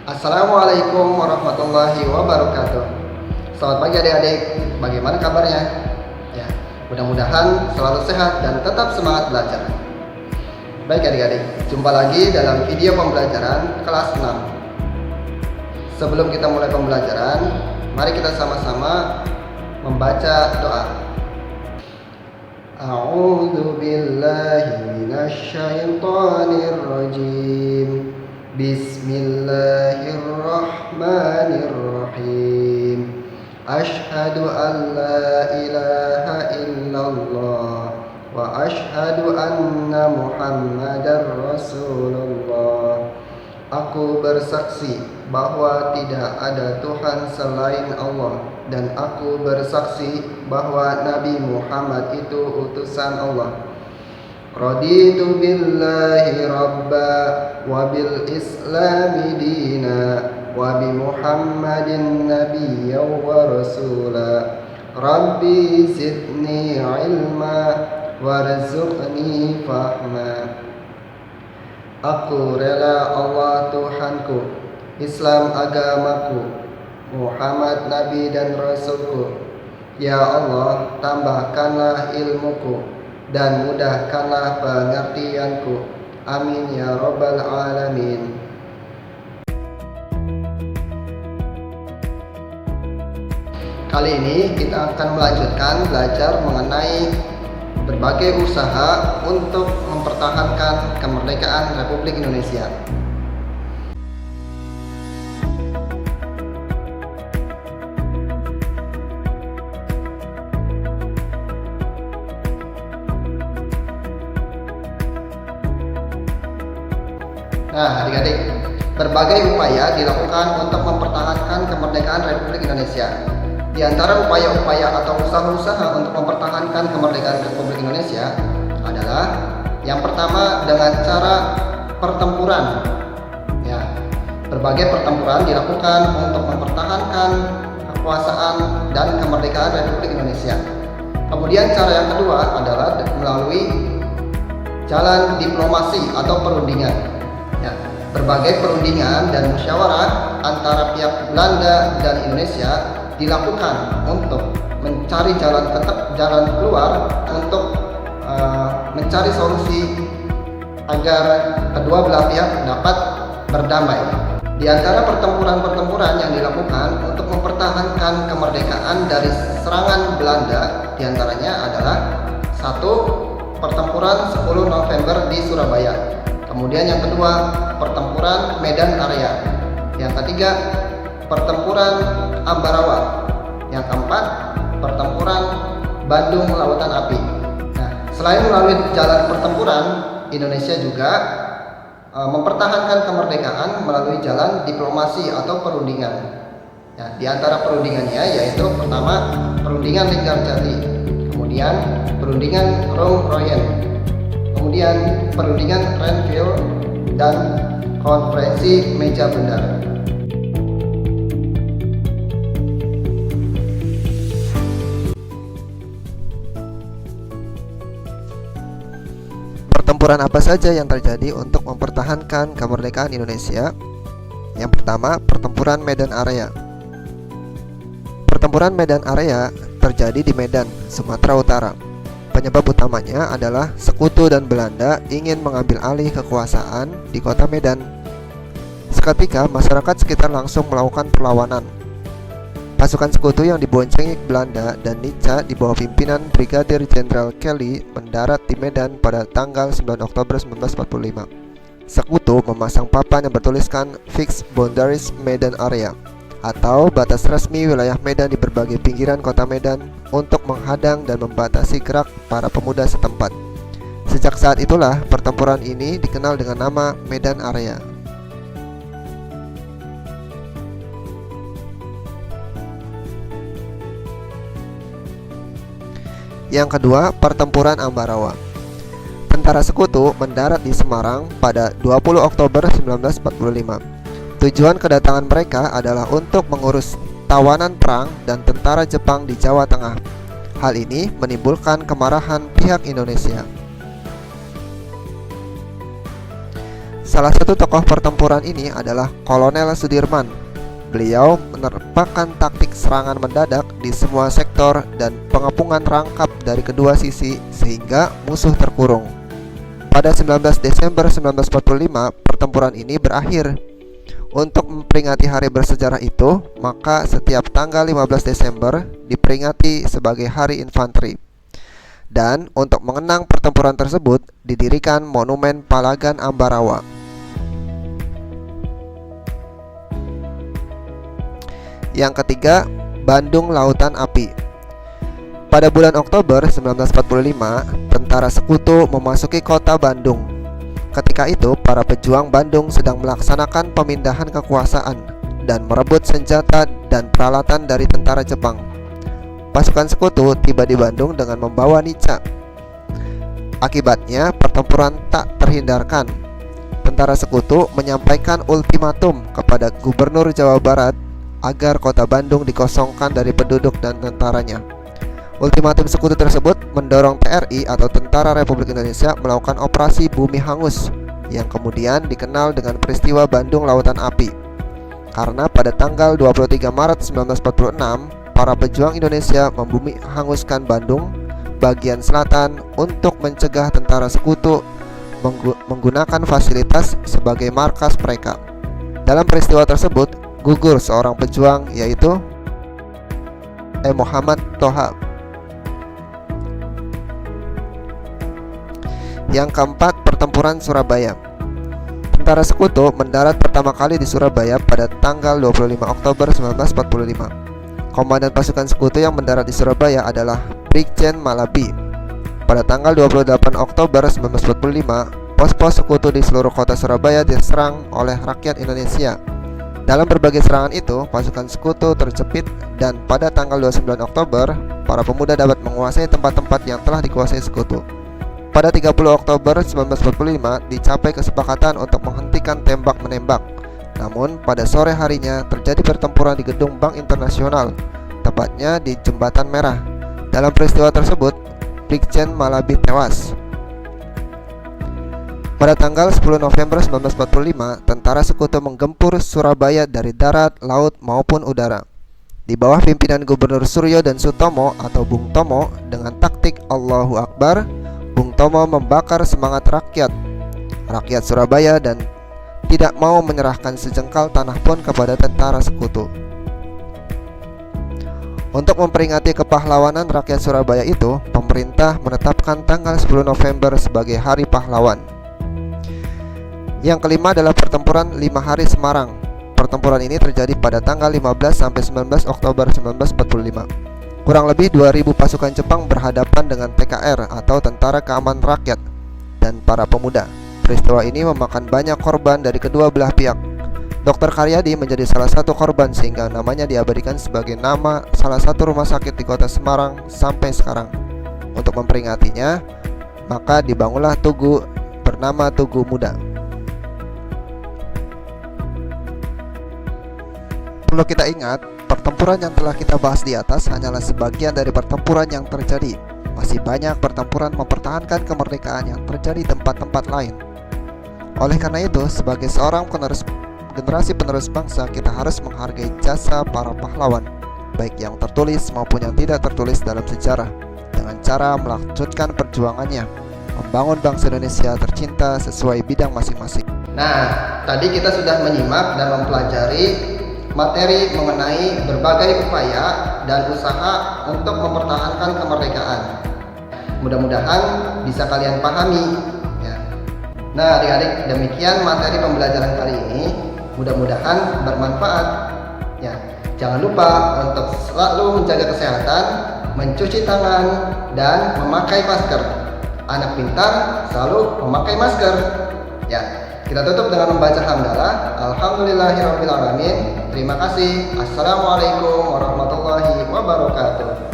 Assalamualaikum warahmatullahi wabarakatuh. Selamat pagi adik-adik, bagaimana kabarnya? Ya, mudah-mudahan selalu sehat dan tetap semangat belajar. Baik adik-adik, jumpa lagi dalam video pembelajaran kelas 6. Sebelum kita mulai pembelajaran, mari kita sama-sama membaca doa. A'udzu billahi minasy syaithanir rajim. Bismillahirrahmanirrahim. Asyhadu an la ilaha illallah wa asyhadu anna Muhammadar Rasulullah. Aku bersaksi bahwa tidak ada Tuhan selain Allah, dan aku bersaksi bahwa Nabi Muhammad itu utusan Allah. Raditu billahi rabba wa bil islami dina wa bi Muhammadin nabiyya wa rasula. Rabbi zidni ilma warzuqni fahma. Aku rela Allah Tuhanku, Islam agamaku, Muhammad Nabi dan Rasulku. Ya Allah, tambahkanlah ilmuku dan mudahkanlah pengertianku. Amin ya rabbal alamin. Kali ini kita akan melanjutkan belajar mengenai berbagai usaha untuk mempertahankan kemerdekaan Republik Indonesia. Nah, adik-adik, berbagai upaya dilakukan untuk mempertahankan kemerdekaan Republik Indonesia. Di antara upaya-upaya atau usaha-usaha untuk mempertahankan kemerdekaan Republik Indonesia adalah yang pertama dengan cara pertempuran. Ya, berbagai pertempuran dilakukan untuk mempertahankan kekuasaan dan kemerdekaan Republik Indonesia. Kemudian cara yang kedua adalah melalui jalan diplomasi atau perundingan. Ya, berbagai perundingan dan musyawarah antara pihak Belanda dan Indonesia dilakukan untuk mencari jalan keluar untuk mencari solusi agar kedua belah pihak dapat berdamai. Di antara pertempuran-pertempuran yang dilakukan untuk mempertahankan kemerdekaan dari serangan Belanda diantaranya adalah 1. Pertempuran 10 November di Surabaya. Kemudian yang kedua, pertempuran Medan Area. Yang ketiga, pertempuran Ambarawa. Yang keempat, pertempuran Bandung Lautan Api. Nah, selain melalui jalan pertempuran, Indonesia juga mempertahankan kemerdekaan melalui jalan diplomasi atau perundingan. Ya, di antara perundingannya yaitu pertama, perundingan Linggarjati, kemudian perundingan Rom-Royen, kemudian perundingan Renville, dan konferensi Meja Bundar. Pertempuran apa saja yang terjadi untuk mempertahankan kemerdekaan Indonesia? Yang pertama, pertempuran Medan Area. Pertempuran Medan Area terjadi di Medan, Sumatera Utara. Penyebab utamanya adalah Sekutu dan Belanda ingin mengambil alih kekuasaan di kota Medan. Seketika masyarakat sekitar langsung melakukan perlawanan. Pasukan Sekutu yang diboncengi Belanda dan Nica di bawah pimpinan Brigadir Jenderal Kelly mendarat di Medan pada tanggal 9 Oktober 1945. Sekutu memasang papan yang bertuliskan Fixed Boundaries Medan Area, atau batas resmi wilayah Medan di berbagai pinggiran kota Medan untuk menghadang dan membatasi gerak para pemuda setempat. Sejak saat itulah pertempuran ini dikenal dengan nama Medan Area. Yang kedua, pertempuran Ambarawa. Tentara Sekutu mendarat di Semarang pada 20 Oktober 1945. Tujuan kedatangan mereka adalah untuk mengurus tawanan perang dan tentara Jepang di Jawa Tengah. Hal ini menimbulkan kemarahan pihak Indonesia. Salah satu tokoh pertempuran ini adalah Kolonel Sudirman. Beliau menerapkan taktik serangan mendadak di semua sektor dan pengepungan rangkap dari kedua sisi sehingga musuh terkurung. Pada 19 Desember 1945, pertempuran ini berakhir. Untuk memperingati hari bersejarah itu, maka setiap tanggal 15 Desember diperingati sebagai Hari Infanteri. Dan untuk mengenang pertempuran tersebut, didirikan Monumen Palagan Ambarawa. Yang ketiga, Bandung Lautan Api. Pada bulan Oktober 1945, tentara sekutu memasuki kota Bandung. Ketika itu, para pejuang Bandung sedang melaksanakan pemindahan kekuasaan dan merebut senjata dan peralatan dari tentara Jepang. Pasukan sekutu tiba di Bandung dengan membawa nica. Akibatnya, pertempuran tak terhindarkan. Tentara sekutu menyampaikan ultimatum kepada Gubernur Jawa Barat agar kota Bandung dikosongkan dari penduduk dan tentaranya. Ultimatum sekutu tersebut mendorong TRI atau Tentara Republik Indonesia melakukan operasi Bumi Hangus yang kemudian dikenal dengan peristiwa Bandung Lautan Api. Karena pada tanggal 23 Maret 1946, para pejuang Indonesia membumi hanguskan Bandung bagian selatan untuk mencegah tentara sekutu menggunakan fasilitas sebagai markas mereka. Dalam peristiwa tersebut gugur seorang pejuang, yaitu Muhammad Toha. Yang keempat, pertempuran Surabaya. Tentara sekutu mendarat pertama kali di Surabaya pada tanggal 25 Oktober 1945. Komandan pasukan sekutu yang mendarat di Surabaya adalah Brigjen Malabi. Pada tanggal 28 Oktober 1945, pos-pos sekutu di seluruh kota Surabaya diserang oleh rakyat Indonesia. Dalam berbagai serangan itu, pasukan sekutu terjepit dan pada tanggal 29 Oktober, para pemuda dapat menguasai tempat-tempat yang telah dikuasai sekutu. Pada 30 Oktober 1945, dicapai kesepakatan untuk menghentikan tembak-menembak. Namun, pada sore harinya terjadi pertempuran di gedung Bank Internasional, tepatnya di Jembatan Merah. Dalam peristiwa tersebut, Brigjen Malabi tewas. Pada tanggal 10 November 1945, tentara sekutu menggempur Surabaya dari darat, laut, maupun udara. Di bawah pimpinan Gubernur Suryo dan Sutomo atau Bung Tomo, dengan taktik Allahu Akbar, Bung Tomo membakar semangat rakyat Surabaya dan tidak mau menyerahkan sejengkal tanah pun kepada tentara sekutu. Untuk memperingati kepahlawanan rakyat Surabaya itu, pemerintah menetapkan tanggal 10 November sebagai Hari Pahlawan. Yang kelima adalah pertempuran 5 Hari Semarang. Pertempuran ini terjadi pada tanggal 15 sampai 19 Oktober 1945. Kurang lebih 2000 pasukan Jepang berhadapan dengan TKR atau Tentara Keamanan Rakyat dan para pemuda. Peristiwa ini memakan banyak korban dari kedua belah pihak. Dr. Karyadi menjadi salah satu korban sehingga namanya diabadikan sebagai nama salah satu rumah sakit di kota Semarang sampai sekarang. Untuk memperingatinya, maka dibangunlah tugu bernama Tugu Muda. Perlu kita ingat, pertempuran yang telah kita bahas di atas hanyalah sebagian dari pertempuran yang terjadi. Masih banyak pertempuran mempertahankan kemerdekaan yang terjadi di tempat-tempat lain. Oleh karena itu, sebagai seorang generasi penerus bangsa, kita harus menghargai jasa para pahlawan, baik yang tertulis maupun yang tidak tertulis dalam sejarah, dengan cara melanjutkan perjuangannya, membangun bangsa Indonesia tercinta sesuai bidang masing-masing. Nah, tadi kita sudah menyimak dan mempelajari materi mengenai berbagai upaya dan usaha untuk mempertahankan kemerdekaan. Mudah-mudahan bisa kalian pahami ya. Nah, adik-adik, demikian materi pembelajaran kali ini. Mudah-mudahan bermanfaat ya. Jangan lupa untuk selalu menjaga kesehatan, mencuci tangan, dan memakai masker. Anak pintar selalu memakai masker ya. Kita tutup dengan membaca hamdalah. Alhamdulillahirabbil alamin. Terima kasih. Assalamualaikum warahmatullahi wabarakatuh.